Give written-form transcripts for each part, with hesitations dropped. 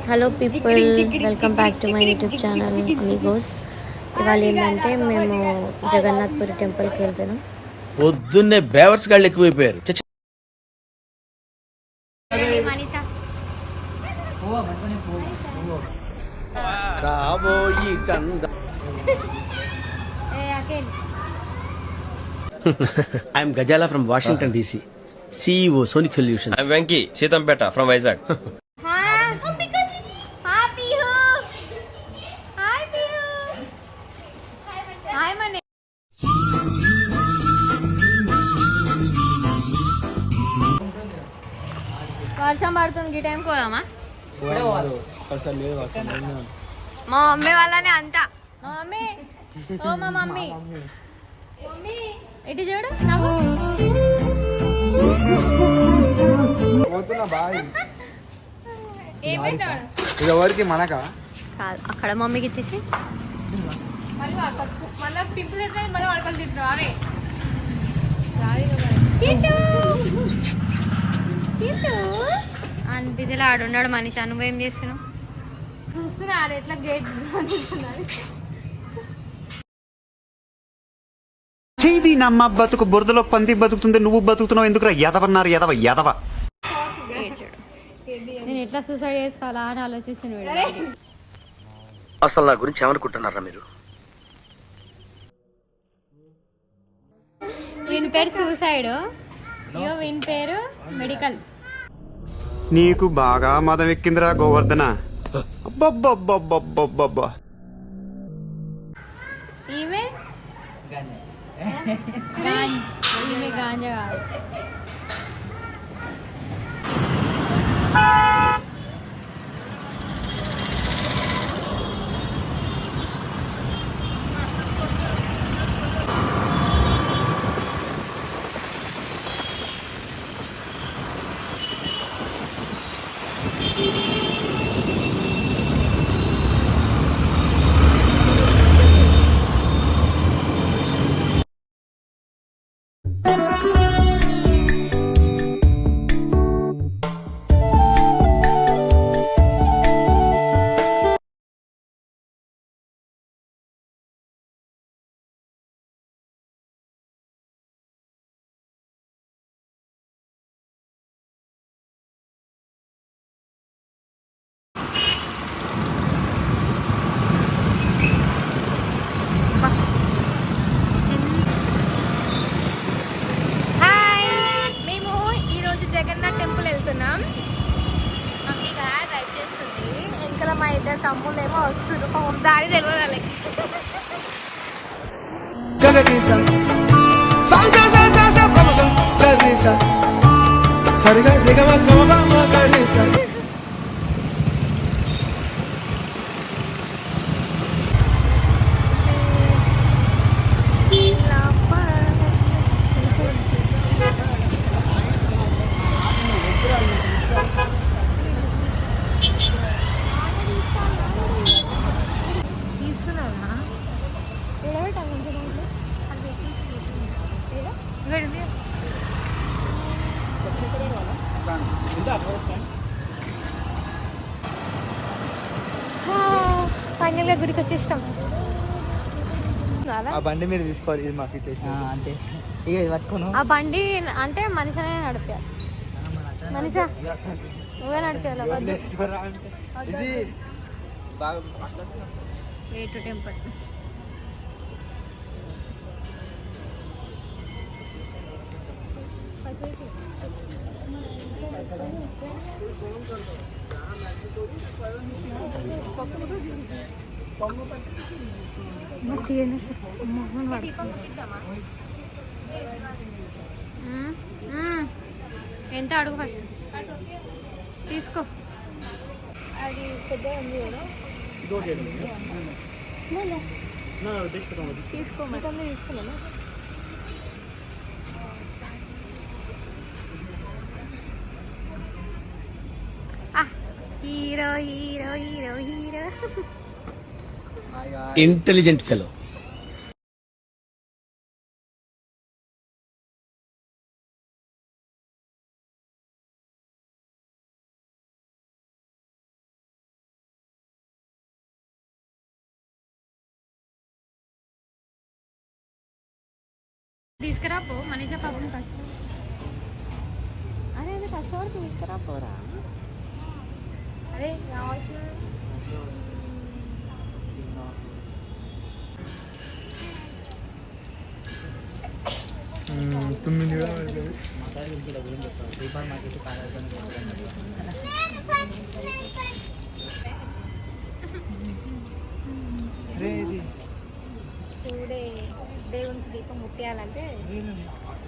Hello people, welcome back to my YouTube channel Amigos. ఇవాళ ఏంటంటే మేము జగన్నాథ్పురి టెంపుల్కి వెళ్తున్నాం. పొద్దున్నే బేవర్స్ గాళ్ళు ఎక్కువైపోయారు. I'm Ghazala from Washington DC, CEO Sonic Solution. I'm Venki, Sitampeta from Vizag. వర్షం పడుతుంది, ఈ టైం పోదామా? మా మమ్మీ వాళ్ళనే అంతా. మా మమ్మీ, ఓ మా మమ్మీ, ఇటు చూడు. ఇది ఎవరికి మనకా? కాదు, అక్కడ మమ్మీకి ఇచ్చేసి అనిపిదిలో ఆడున్నాడు మనిషి. నువ్వేం చేస్తున్నావు? చూస్తున్నా ఆడు ఎట్లా గేట్ చూస్తున్నాడు. చేయి నమ్మ బతుకు బురదలో పంది బతుకుతుంది, నువ్వు బతుకుతున్నావు ఎందుకురా? ఎదవన్నారు ఎదవ ఎదవ. నేను ఎట్లా సూసైడ్ చేసుకోవాలా అని ఆలోచిస్తున్నాడు. అసలు నా గురించి ఏమనుకుంటున్నారా మీరు? వీని పేరు సూసైడ్, వీని పేరు మెడికల్. నీకు బాగా మదం ఎక్కిందిరా గోవర్ధన. అబ్బబ్బబ్బబ్బబ్బబ్బబ్బా. ఈమె ఈమె గాంజా కాదు. జగన్నాథ్ టెంపుల్ వెళ్తున్నాం. మమ్మీగా డ్రైవ్ చేస్తుంది, వెనకాల మా ఇద్దరు తమ్ముళ్ళు ఏమో వస్తున్నారు. దారి తెలియదు. ఫైనల్ గా గుడికి వచ్చేస్తాం. ఆ బండి మీరు తీసుకోవాలి, ఇది మాకు అంతే. ఇక పట్టుకోను. ఆ బండి అంటే మనిషినే నడిపా. మనిషా నువ్వే నడిపేయాలి. టెంపుల్ ఎంత అడుగు ఫస్ట్ తీసుకో. అది పెద్ద ఉంది కదా, తీసుకో. తీసుకున్నాను. Hero hero hero hero intelligent fellow. తీసుకురా పో మనీషా పాపం కష్టం. అరే అది కష్టపడి తీసుకురా పోరా. అరే రావచ్చు. చూడే దేవునికి దీపం ముట్టియాలంటే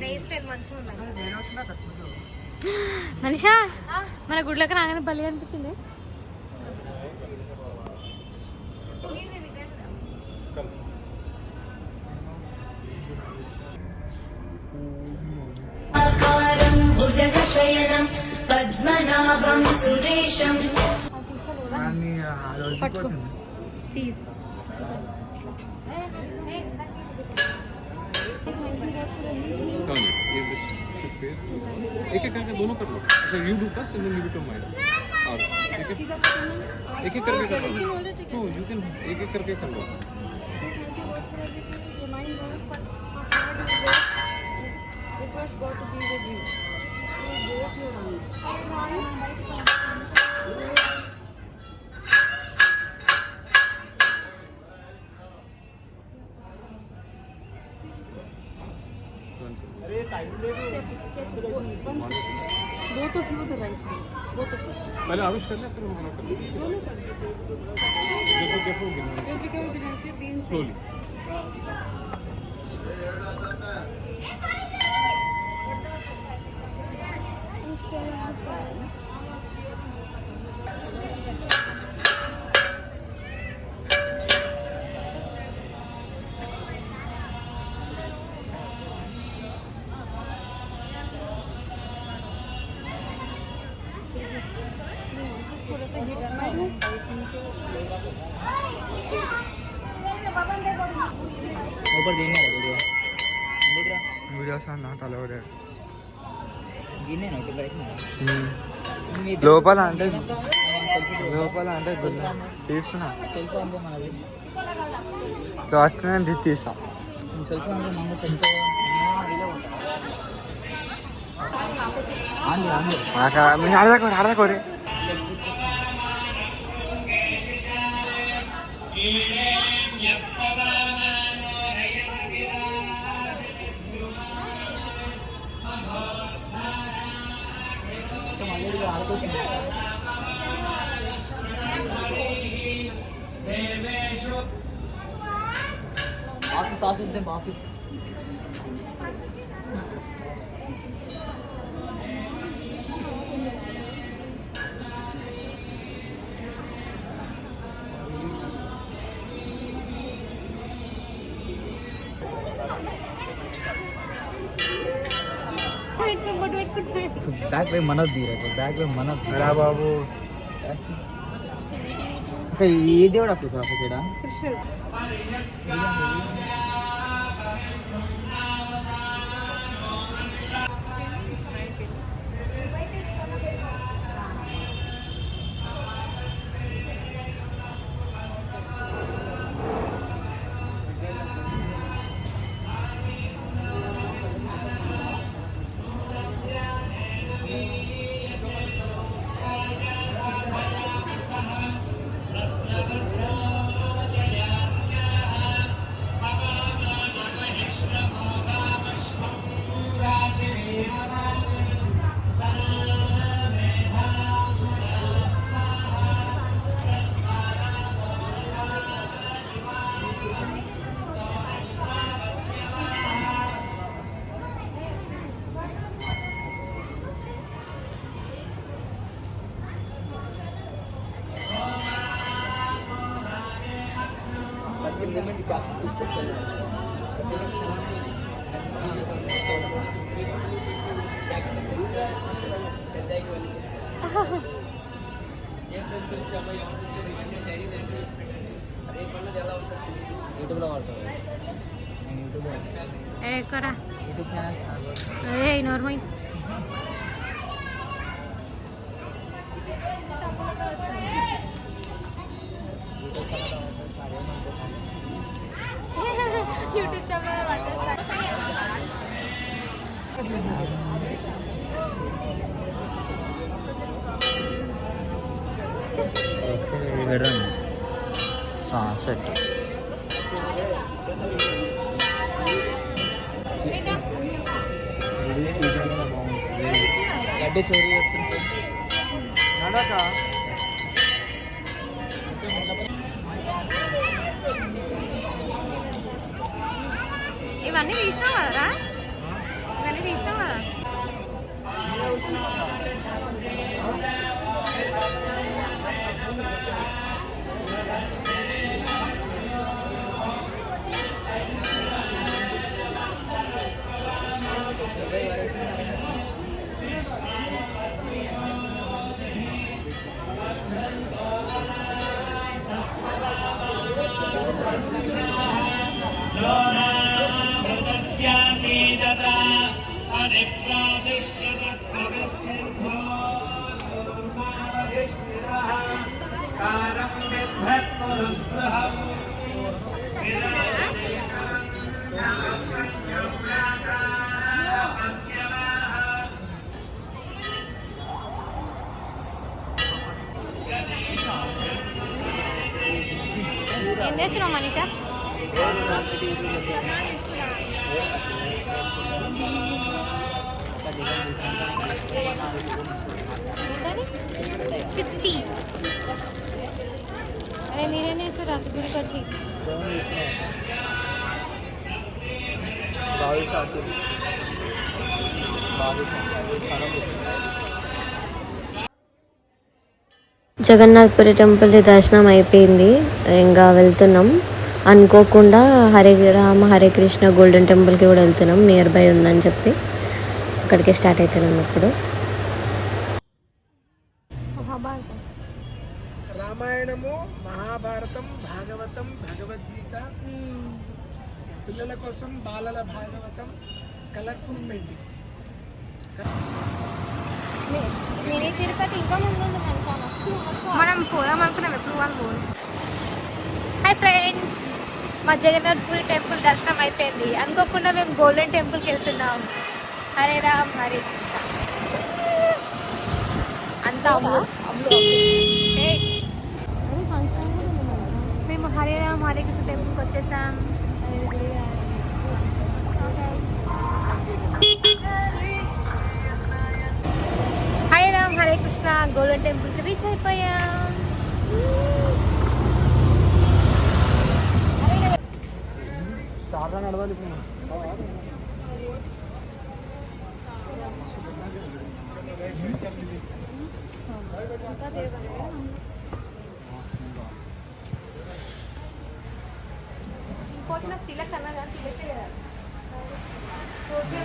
రేస్ పేరు మంచిగా ఉండాలి. మనిషా మన గుడ్లకు రాగానే బలి అనిపించింది. భుజగశయనం పద్మనాభం సురేశం. పట్టుకో एक एक करके दोनों कर लो. अच्छा you do first and then you too made. और एक एक करके कर लो. तो यू कैन एक एक करके कर लो. Request God to be with you. Both your hands. Both of you the right hand. Both of us. पहले आरुष करना फिर हम कर लेंगे. दोनों कर दो. देखो देखो गिनना. Just become गिनती 3 से. Slowly. I'm scared of the fire. थोड़ा सा हीट करना है. ऊपर देने वाला वीडियो देख रहा వీడియో నాట్ అలౌడ్. गिने ना तो बैठना లోపల అంటే सेल्फी లోపల అంటే తీస్తున్నా सेल्फी अंदर మనది రాష్ట్రాన్ని తీసా. सेल्फी अंदर మన సెల్ఫీ ఇలా ఉంటా ఆండి ఆండి మీరు ఆడదాకోరే. ఆఫీస్ దెం ఆఫీస్ बैक पे मनत दी रहे बैक पे मनत రా బాబు. ఇంకా ఏ దేవుడు అప్పుడు సార్ ఇక్కడ कृष्ण. యూట్యూబ్లో వాడతాను నేను యూట్యూబ్లో ఎక్కడా యూట్యూబ్ ఛానల్స్ అదే నార్మల్ యూట్యూబ్ ఛానల్ ఒకసారి ఇది పెడదాం. సెట్ గడ్డి చోరీ చేస్తుంది. ఇవన్నీ తీసినావు కదరా? ఇవన్నీ తీసినావు కదా? ఏం చేస్తున్నావు మనీషా? $60. అరే మీరేం చేస్తారు గుడికి వచ్చి? జగన్నాథ్పురి టెంపుల్ది దర్శనం అయిపోయింది, ఇంకా వెళ్తున్నాం. అనుకోకుండా హరే రామ హరే కృష్ణ గోల్డెన్ టెంపుల్కి కూడా వెళ్తున్నాం, నియర్ బై ఉందని చెప్పి అక్కడికి స్టార్ట్ అవుతున్నాం ఇప్పుడు. రామాయణము, మహాభారతం, భాగవతం, భగవద్గీత, పిల్లల కోసం బాలల Bhagavatam, colourful painting. Mini Tirupati ఇంకా ముందు ఉంది, మనం పోదాం అనుకున్నాం, ఎప్పుడు వాళ్ళు పోదు. హాయ్ ఫ్రెండ్స్, మా జగన్నాథ్పురి టెంపుల్ దర్శనం అయిపోయింది. అనుకోకుండా మేము గోల్డెన్ టెంపుల్కి వెళ్తున్నాం. హరే రామ్ హరే కృష్ణ అంతా మేము హరే రామ్ హరే కృష్ణ టెంపుల్కి వచ్చేసాం. హరే రామ్ హరే కృష్ణ గోల్డెన్ టెంపుల్కి రీచ్ అయిపోయాం. ఇంకోటి తిలక్ అన్నదా తిలకే కదా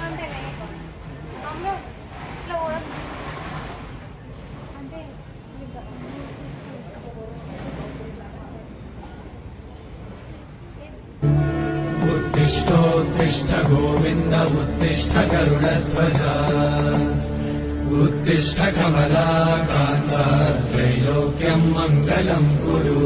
అంటేనే అమ్మో ఇట్లా పోదాం అంటే उत्तिष्ठोत्तिष्ठ गोविन्द उत्तिष्ठ गरुडध्वज उत्तिष्ठ कमलाकान्त त्रैलोक्यं मङ्गलं कुरु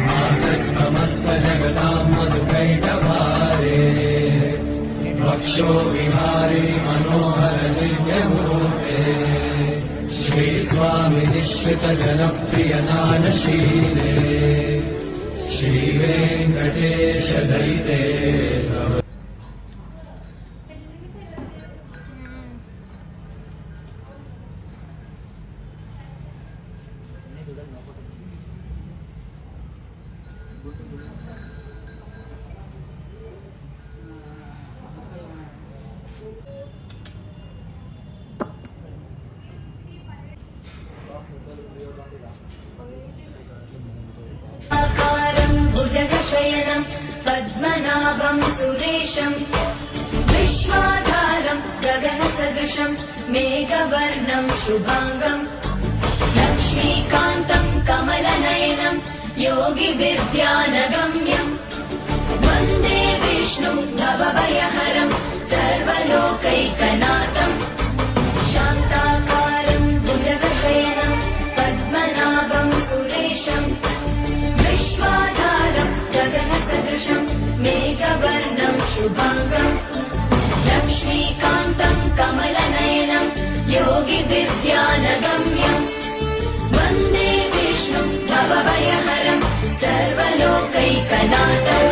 मातः समस्त जगतां मधुकैटभारे वक्षो विहारे मनोहर दिव्यमूर्ते श्री स्वामी निश्चित जनप्रिय दानशीले श्री वेंकटेश दयिते भुजगशयनं पद्मनाभं सुरेशं विश्वाधारं गगनसदृशं मेघवर्णं शुभांगं लक्ष्मीकान्तं कमलनयनं योगिविद्यानगम्यं वन्दे विष्णुं भवभयहरं सर्वलोकैकनाथं शान्ताकारं भुजगशयनं पद्मनाभं सुरेशं विश्वाधारं गगनसदृशं मेघवर्णं शुभाङ्गम् लक्ष्मीकान्तं कमलनयनं योगिविद्यानगम्यम् वन्दे विष्णुं भवभयहरं सर्वलोकैकनाथम्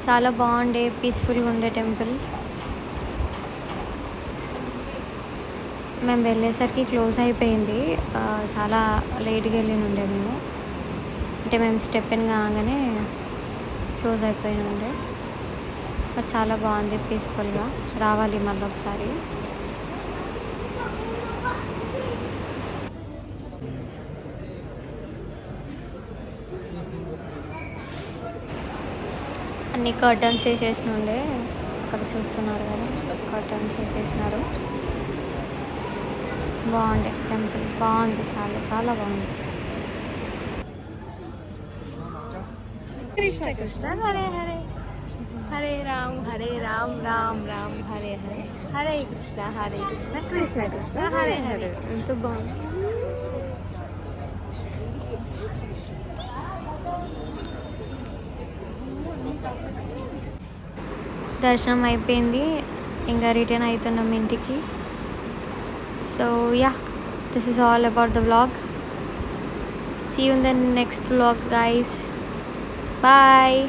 చాలా బాగుండే, పీస్ఫుల్గా ఉండే టెంపుల్. మేము వెళ్ళేసరికి క్లోజ్ అయిపోయింది. చాలా లేట్గా వెళ్ళినుండే మేము. అంటే మేము స్టెప్ ఇన్ కాగానే క్లోజ్ అయిపోయి ఉండే. బట్ చాలా బాగుంది, పీస్ఫుల్గా. రావాలి మళ్ళీ ఒకసారి. అన్ని కర్టన్స్ వేసేసిన ఉండే, అక్కడ చూస్తున్నారు కదా, కర్టన్స్ వేసేసినారు. బాగుండే టెంపుల్, బాగుంది, చాలా చాలా బాగుంది. కృష్ణ కృష్ణ హరే హరే, హరే రామ్ రామ్ రామ్ హరే హరే, హరే కృష్ణ కృష్ణ కృష్ణ హరే హరే. ఎంత బాగుంది. దర్శనం అయిపోయింది, ఇంకా రిటర్న్ అవుతున్నాం ఇంటికి. So yeah, this is all about the vlog. See you in the next vlog guys. Bye.